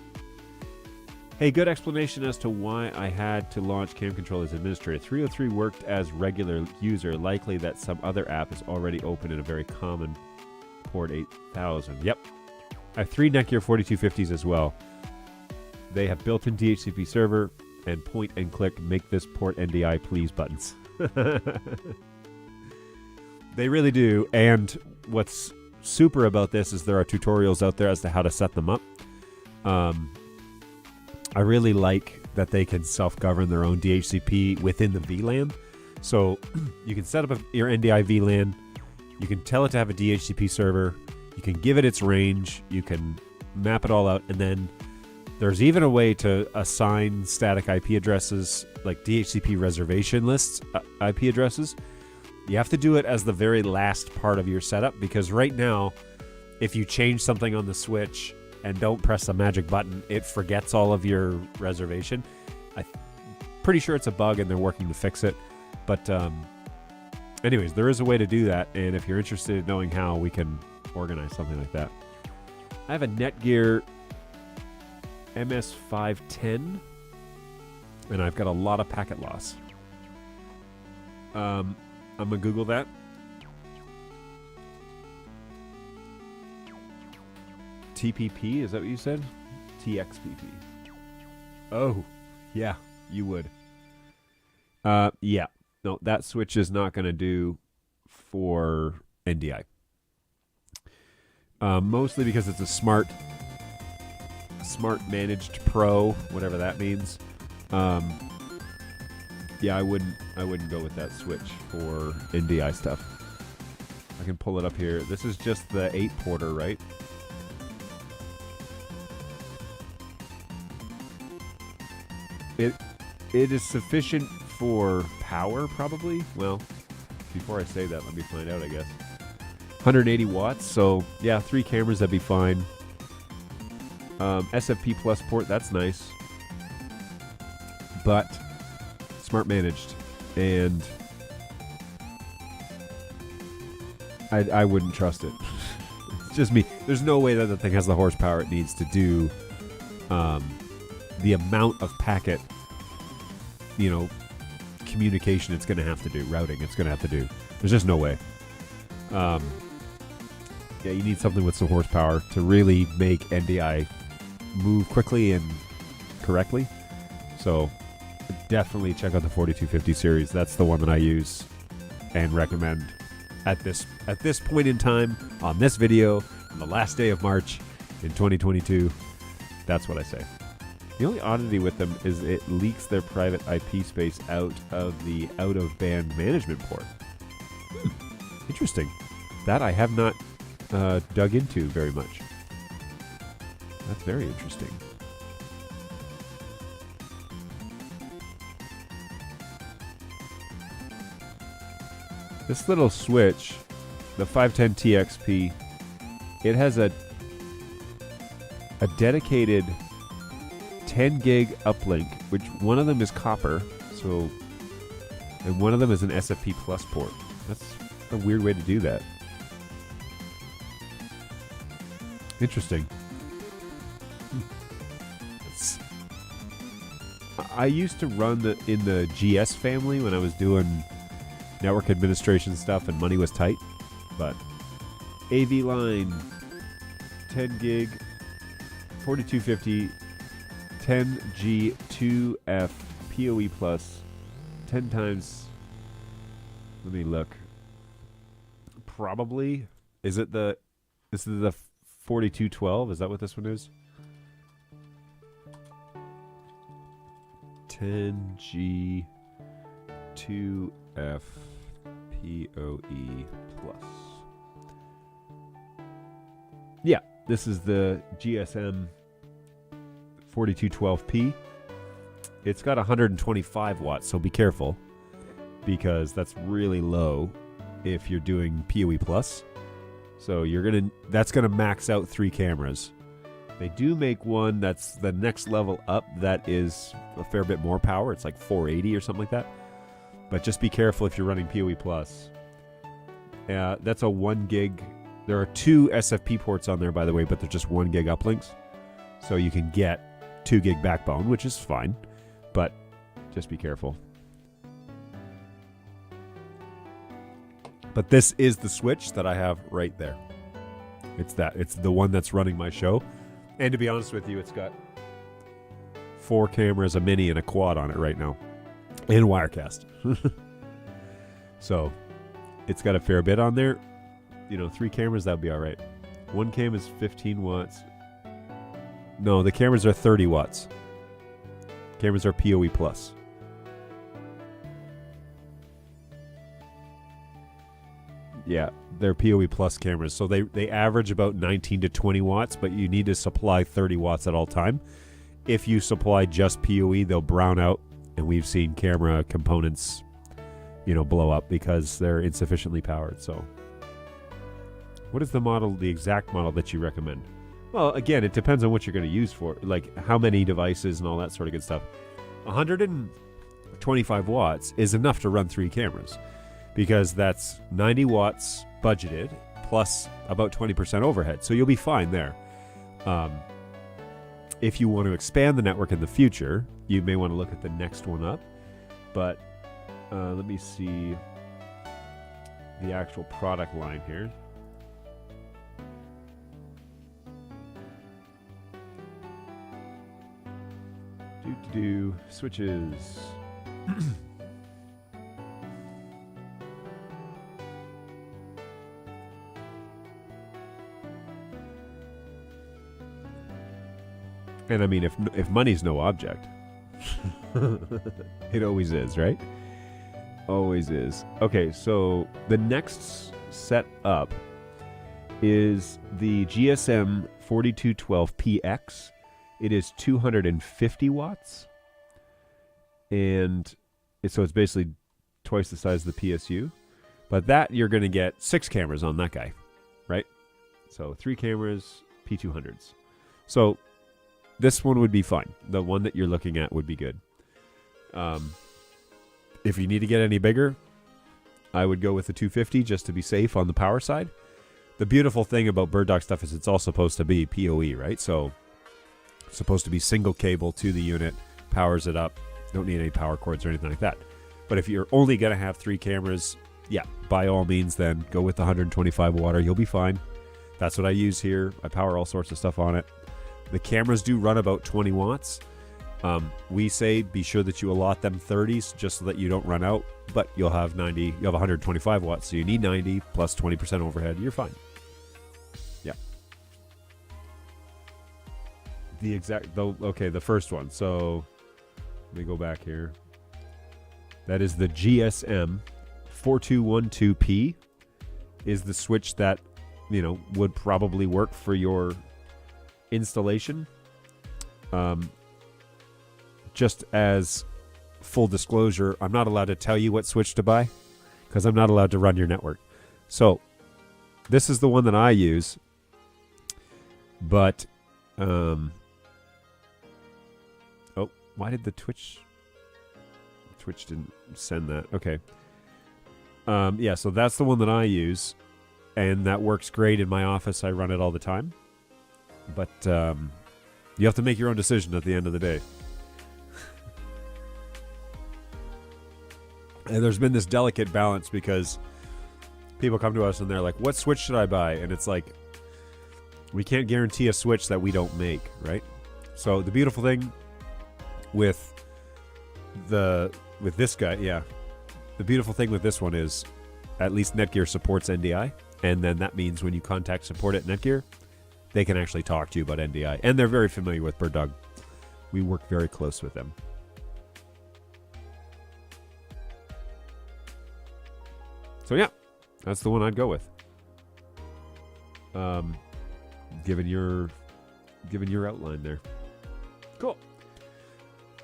Speaker 2: Hey, good explanation as to why I had to launch Cam Control as administrator. 303 worked as regular user. Likely that some other app is already open in a very common port 8000. Yep. I have 3 Netgear 4250s as well. They have built-in DHCP server and point and click make this port NDI please buttons. They really do. And what's super about this is there are tutorials out there as to how to set them up. I really like that they can self-govern their own DHCP within the VLAN. So you can set up your NDI VLAN. You can tell it to have a DHCP server. You can give it its range. You can map it all out. And then there's even a way to assign static IP addresses, like DHCP reservation lists IP addresses. You have to do it as the very last part of your setup, because right now, if you change something on the switch and don't press the magic button, it forgets all of your reservation. I'm pretty sure it's a bug and they're working to fix it. But anyways, there is a way to do that, and if you're interested in knowing how, we can organize something like that. I have a Netgear MS510, and I've got a lot of packet loss. I'm going to Google that. TPP, is that what you said? TXPP. Oh, yeah, you would. Yeah. No, that switch is not going to do for NDI. Mostly because it's a smart managed pro, whatever that means. Yeah, I wouldn't go with that switch for NDI stuff. I can pull it up here. This is just the 8-porter, right? It is sufficient for power, probably. Well, before I say that, let me find out, I guess. 180 watts, so yeah, 3 cameras, that'd be fine. SFP plus port, that's nice. But smart managed, and I wouldn't trust it. It's just me. There's no way that the thing has the horsepower it needs to do the amount of packet, communication it's going to have to do, routing it's going to have to do. There's just no way. Yeah, you need something with some horsepower to really make NDI move quickly and correctly. So definitely check out the 4250 series. That's the one that I use and recommend at this point in time on this video on the last day of March in 2022. That's what I say. The only oddity with them is it leaks their private IP space out of the out-of-band management port. Interesting. That I have not dug into very much. That's very interesting. This little switch, the 510TXP, it has a dedicated 10 gig uplink, which one of them is copper, and one of them is an SFP plus port. That's a weird way to do that. Interesting. I used to run in the GS family when I was doing network administration stuff and money was tight. But AV line, 10 gig, 4250, 10G 2F PoE plus, 10 times. Let me look. Probably. This is the 4212. Is that what this one is? 10G 2F PoE plus. Yeah, this is the GSM 4212P. It's got 125 watts, so be careful because that's really low if you're doing PoE plus. So that's gonna max out 3 cameras. They do make one that's the next level up that is a fair bit more power. It's like 480 or something like that. But just be careful if you're running PoE plus. That's a 1 gig. There are 2 SFP ports on there, by the way, but they're just 1 gig uplinks. So you can get 2 gig backbone, which is fine. But just be careful. But this is the switch that I have right there. It's the one that's running my show. And to be honest with you, it's got 4 cameras, a mini, and a quad on it right now. And Wirecast. So it's got a fair bit on there. 3 cameras, that would be all right. 1 cam is 15 watts. No, the cameras are 30 watts. Cameras are PoE plus. Yeah, they're PoE plus cameras. So they average about 19 to 20 watts, but you need to supply 30 watts at all time. If you supply just PoE, they'll brown out, and we've seen camera components, blow up because they're insufficiently powered. So what is the exact model that you recommend? Well, again, it depends on what you're going to use for, like how many devices and all that sort of good stuff. 125 watts is enough to run 3 cameras because that's 90 watts budgeted plus about 20% overhead. So you'll be fine there. If you want to expand the network in the future, you may want to look at the next one up. But let me see the actual product line here. Switches. And I mean, if money's no object, it always is, right? Always is. Okay, so the next set up is the GSM 4212PX. It is 250 watts. And so it's basically twice the size of the PSU. But that you're going to get 6 cameras on that guy, right? So 3 cameras, P200s. So this one would be fine. The one that you're looking at would be good. If you need to get any bigger, I would go with the 250 just to be safe on the power side. The beautiful thing about BirdDog stuff is it's all supposed to be PoE, right? So it's supposed to be single cable to the unit, powers it up. Don't need any power cords or anything like that. But if you're only going to have 3 cameras, yeah, by all means, then go with the 125 watt. You'll be fine. That's what I use here. I power all sorts of stuff on it. The cameras do run about 20 watts. We say be sure that you allot them 30s just so that you don't run out, but you'll have 90, you have 125 watts, so you need 90 plus 20% overhead. You're fine. Yeah. The first one. So let me go back here. That is the GSM 4212P is the switch that, would probably work for your installation. Just as full disclosure, I'm not allowed to tell you what switch to buy because I'm not allowed to run your network. So this is the one that I use, but why did the Twitch didn't send that? Okay. Yeah, so that's the one that I use, and that works great in my office. I run it all the time. But you have to make your own decision at the end of the day. And there's been this delicate balance because people come to us and they're like, what switch should I buy? And it's like, we can't guarantee a switch that we don't make, right? So the beautiful thing with this guy, the beautiful thing with this one is at least Netgear supports NDI. And then that means when you contact support at Netgear, they can actually talk to you about NDI. And they're very familiar with BirdDog. We work very close with them. So yeah, that's the one I'd go with. Given your outline there. Cool.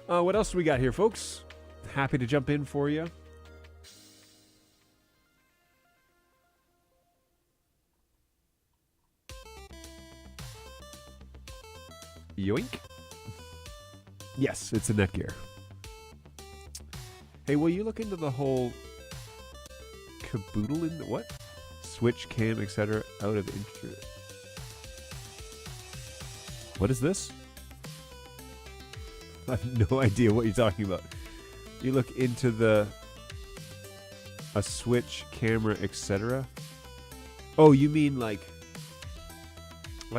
Speaker 2: What else do we got here, folks? Happy to jump in for you. Yoink. Yes, it's a Netgear. Hey, will you look into the whole caboodle in the what? Switch, cam, etc. out of interest. What is this? I have no idea what you're talking about. You look into a switch, camera, etc. Oh, you mean like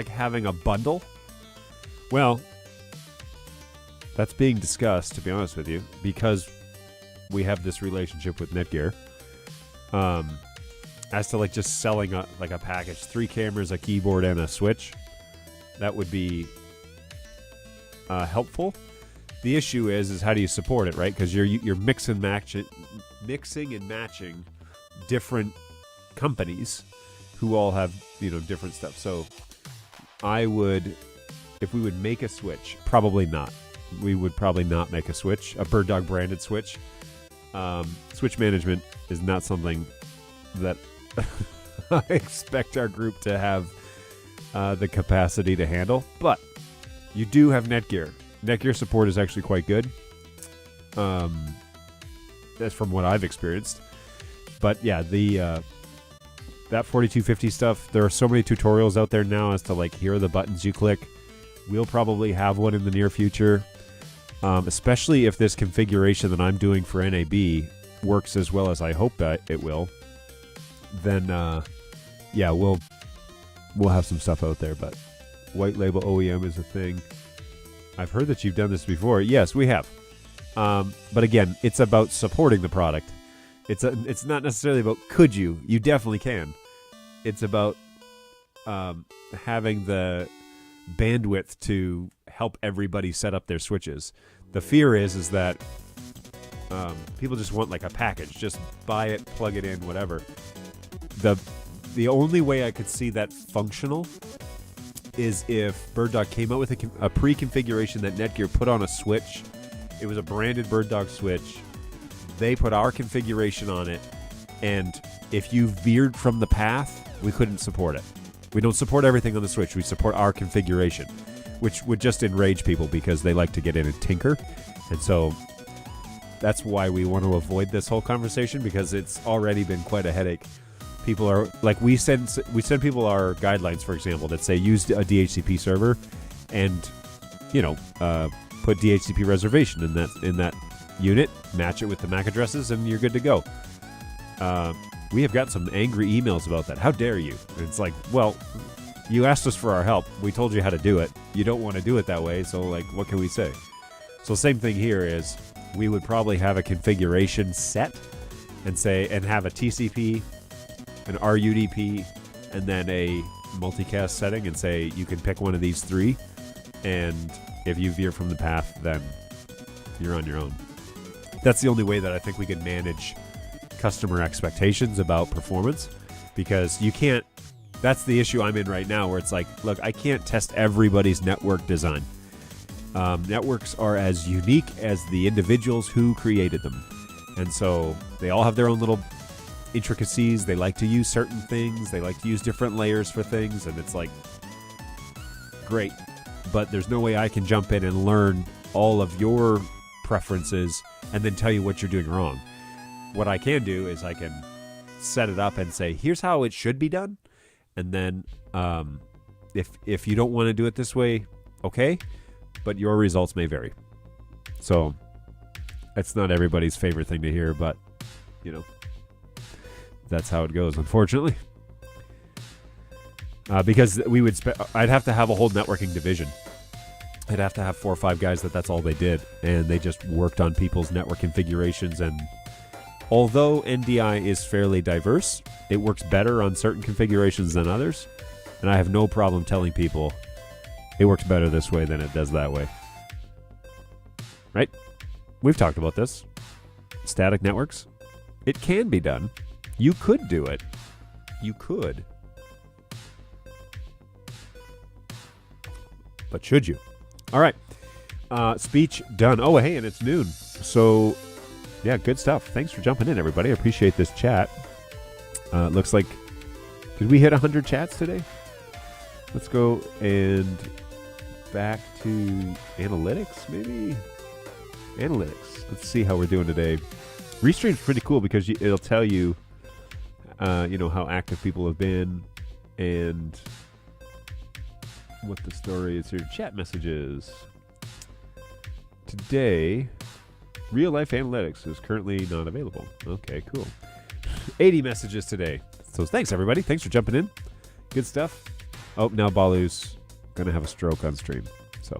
Speaker 2: having a bundle? Well, that's being discussed, to be honest with you, because we have this relationship with Netgear. As to like just selling a package, 3 cameras, a keyboard, and a switch, that would be helpful. The issue is how do you support it, right? Because you're mixing and matching different companies who all have different stuff. So I would, if we would make a switch, probably not. We would probably not make a switch, a BirdDog branded switch. Switch management is not something that I expect our group to have the capacity to handle. But you do have Netgear. Netgear support is actually quite good. That's from what I've experienced. But yeah, that 4250 stuff, there are so many tutorials out there now as to like, here are the buttons you click. We'll probably have one in the near future. Especially if this configuration that I'm doing for NAB works as well as I hope that it will, then yeah, we'll have some stuff out there. But white label OEM is a thing. I've heard that you've done this before. Yes, we have. But again, it's about supporting the product. It's not necessarily about could you. You definitely can. It's about having the bandwidth to help everybody set up their switches. The fear is that people just want like a package. Just buy it, plug it in, whatever. The only way I could see that functional is if BirdDog came out with a pre-configuration that Netgear put on a switch. It was a branded BirdDog switch. They put our configuration on it, and if you veered from the path, we couldn't support it. We don't support everything on the switch. We support our configuration, which would just enrage people because they like to get in and tinker. And so that's why we want to avoid this whole conversation, because it's already been quite a headache. People are like, we send people our guidelines, for example, that say use a DHCP server and put DHCP reservation in that unit, match it with the MAC addresses, and you're good to go. We have got some angry emails about that. How dare you? And it's like, well, you asked us for our help. We told you how to do it. You don't want to do it that way, so like, what can we say? So same thing here is we would probably have a configuration set and have a TCP, an RUDP, and then a multicast setting, and say you can pick one of these 3, and if you veer from the path, then you're on your own. That's the only way that I think we can manage customer expectations about performance, because you can't. That's the issue I'm in right now, where it's like, look, I can't test everybody's network design. Networks are as unique as the individuals who created them, and so they all have their own little intricacies. They like to use certain things. They like to use different layers for things, and it's like, great, but there's no way I can jump in and learn all of your preferences and then tell you what you're doing wrong. What I can do is I can set it up and say, here's how it should be done, and then If you don't want to do it this way, okay, but your results may vary. So it's not everybody's favorite thing to hear, but that's how it goes, unfortunately. Because I'd have to have a whole networking division. I'd have to have 4 or 5 guys that's all they did, and they just worked on people's network configurations. And although NDI is fairly diverse, it works better on certain configurations than others. And I have no problem telling people it works better this way than it does that way. Right? We've talked about this. Static networks. It can be done. You could do it. You could. But should you? All right. Speech done. Oh, hey, and it's noon. So, yeah, good stuff. Thanks for jumping in, everybody. I appreciate this chat. Looks like... Did we hit 100 chats today? Let's go and back to analytics, maybe? Analytics. Let's see how we're doing today. Restream's pretty cool because it'll tell you, how active people have been and what the story is here. Chat messages. Today, real life analytics is currently not available. Okay, cool. 80 messages today. So thanks, everybody. Thanks for jumping in. Good stuff. Oh, now Balu's going to have a stroke on stream. So,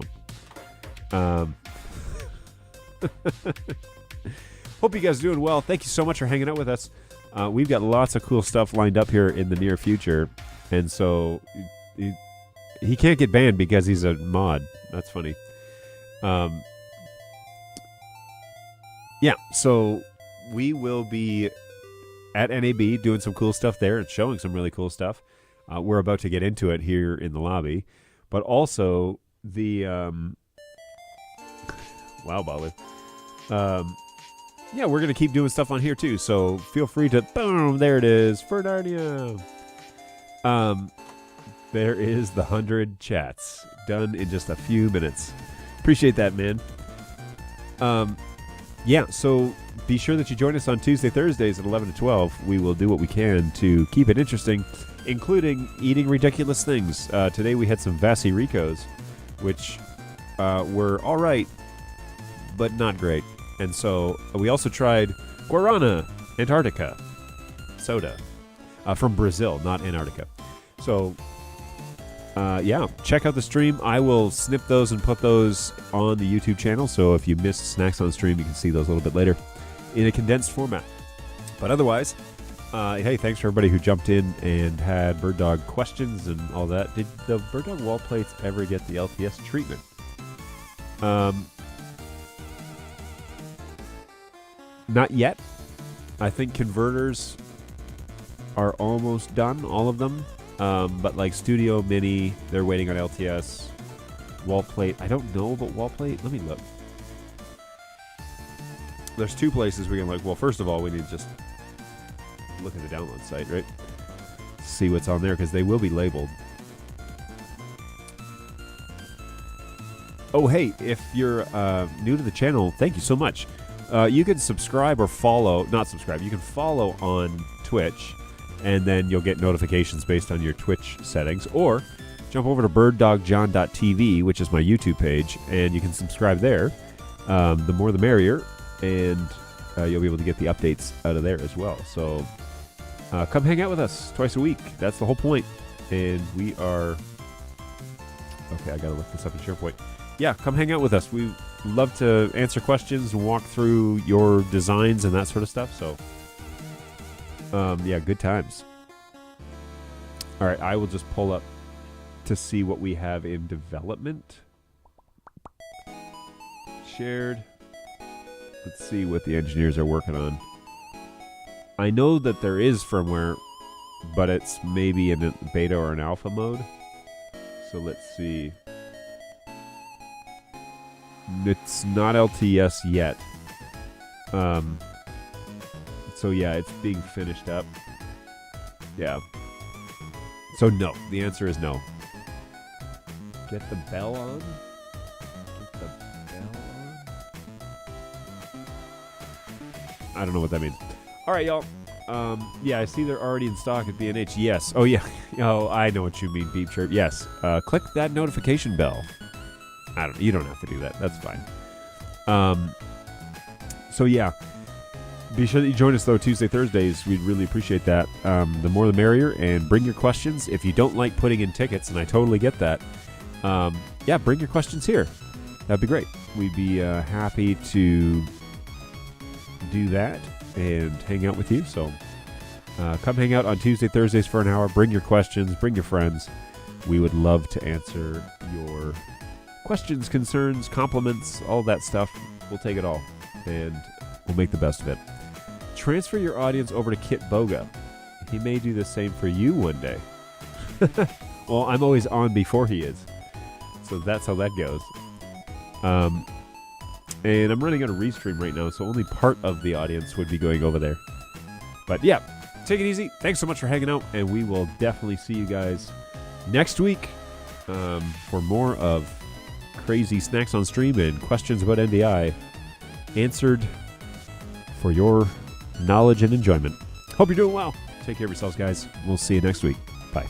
Speaker 2: hope you guys are doing well. Thank you so much for hanging out with us. We've got lots of cool stuff lined up here in the near future. And so he can't get banned because he's a mod. That's funny. Yeah, so we will be at NAB doing some cool stuff there and showing some really cool stuff. We're about to get into it here in the lobby. But also the... wow, Balu. Yeah, we're going to keep doing stuff on here too. So feel free to... Boom! There it is. Ferdarnia. There is the 100 chats. Done in just a few minutes. Appreciate that, man. Yeah, so be sure that you join us on Tuesday, Thursdays at 11 to 12. We will do what we can to keep it interesting, including eating ridiculous things. Today we had some Vasi Ricos, which were all right, but not great. And so we also tried Guarana Antarctica soda from Brazil, not Antarctica. So, yeah, check out the stream. I will snip those and put those on the YouTube channel. So if you missed Snacks on Stream, you can see those a little bit later in a condensed format. But otherwise, hey, thanks for everybody who jumped in and had BirdDog questions and all that. Did the BirdDog wall plates ever get the LTS treatment? Not yet. I think converters are almost done, all of them. But like Studio Mini, they're waiting on LTS. Wall plate, I don't know about wall plate. Let me look. There's 2 places we can look. Well, first of all, we need to just look at the download site, right? See what's on there, because they will be labeled. Oh, hey, if you're new to the channel, thank you so much. You can subscribe or follow, not subscribe, you can follow on Twitch, and then you'll get notifications based on your Twitch settings, or jump over to BirdDogJon.tv, which is my YouTube page, and you can subscribe there. The more the merrier, and you'll be able to get the updates out of there as well. So come hang out with us twice a week. That's the whole point. And we are... Okay, I gotta look this up in SharePoint. Yeah, come hang out with us. We love to answer questions and walk through your designs and that sort of stuff. So, yeah, good times. All right, I will just pull up to see what we have in development. Shared. Let's see what the engineers are working on. I know that there is firmware, but it's maybe in a beta or an alpha mode. So let's see. It's not LTS yet. So yeah, it's being finished up. Yeah. So no. The answer is no. Get the bell on? Get the bell on? I don't know what that means. All right, y'all. Yeah, I see they're already in stock at B&H. Yes. Oh, yeah. Oh, I know what you mean, Beep Chirp. Yes. Click that notification bell. You don't have to do that. That's fine. So, yeah. Be sure that you join us, though, Tuesday, Thursdays. We'd really appreciate that. The more the merrier, and bring your questions. If you don't like putting in tickets, and I totally get that, yeah, bring your questions here. That'd be great. We'd be happy to do that and hang out with you. So come hang out on Tuesday, Thursdays for an hour. Bring your questions. Bring your friends. We would love to answer your questions, concerns, compliments, all that stuff. We'll take it all, and we'll make the best of it. Transfer your audience over to Kit Boga. He may do the same for you one day. Well, I'm always on before he is. So that's how that goes. And I'm running out of restream right now, so only part of the audience would be going over there. But yeah, take it easy. Thanks so much for hanging out, and we will definitely see you guys next week for more of crazy snacks on stream and questions about NDI answered for your knowledge and enjoyment. Hope you're doing well. Take care of yourselves, guys. We'll see you next week. Bye.